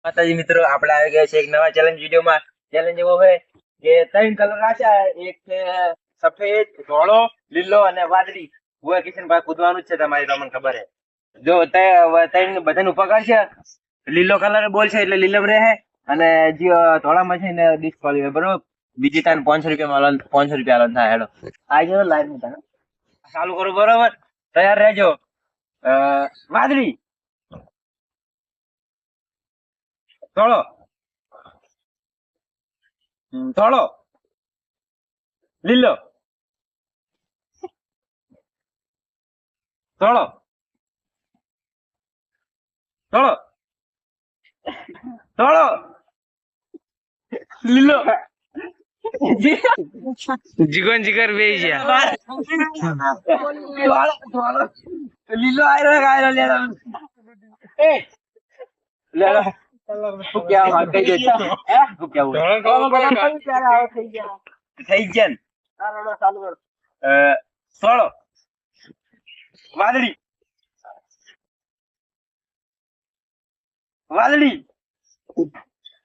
માતાજી મિત્રો, આપણે આવી ગયા છે એક નવા ચેલેન્જ વિડીયોમાં. ચેલેન્જ એવો છે કે 3 કલર રાખ્યા, એક છે સફેદ, ધોળો, લીલો અને વાદળી. હું કિશનભાઈ કૂદવાનું જ છે તમારી, તમને ખબર છે. જો ત્રણ બધાને ઉભા કરશે, લીલો કલર બોલશે એટલે લીલો રહે, અને જે ધોળામાં છે ને ડિસ્ક્વોલિફાય, બરોબર. બીજી તાને 500 રૂપિયા 500 રૂપિયા થાય. હેડો આ જો લાઈવ ની તાને ચાલુ કરું, બરોબર. તૈયાર રહેજો. વાદળી, ધોળો, ધોળો, લીલો, ધોળો, ધોળો, ધોળો, લીલો. જીગન જીગર બે ગયા. ધોળો, લીલો આયરો લેલો. એ લેલો શું કેવા કઈ દે શું કેવું થઈ ગયા ધોળો, વાદળી, વાદળી,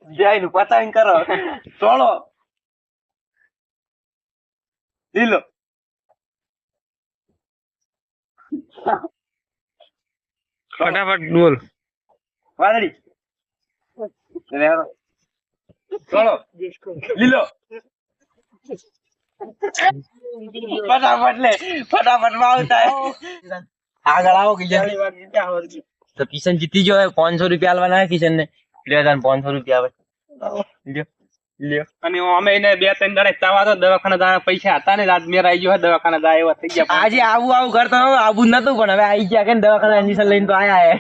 જય નું પતાવીને કરો. ધોળો, લીલો, ફટાફટ બોલ. વાદળી, ધોળો, લીલો. ફટાફટ લે, ફટાફટ માં આવતા આગળ આવો. કિશન તો કિશન જીતી ગયો. 500 રૂપિયા આલવાના કિશન ને. 500 રૂપિયા આવે. લ્યો. અને અમે એને 2-3 દાડે ચાવા તો દવાખાના દાડા પૈસા હતા ને, રાત મેર આવી ગયો દવાખાના દા એવા થઈ ગયા. આજે આવું કરતો આવું નતું, પણ હવે આવી ગયા કે દવાખાના ઇન્જેક્શન લઈને તો આયા હે.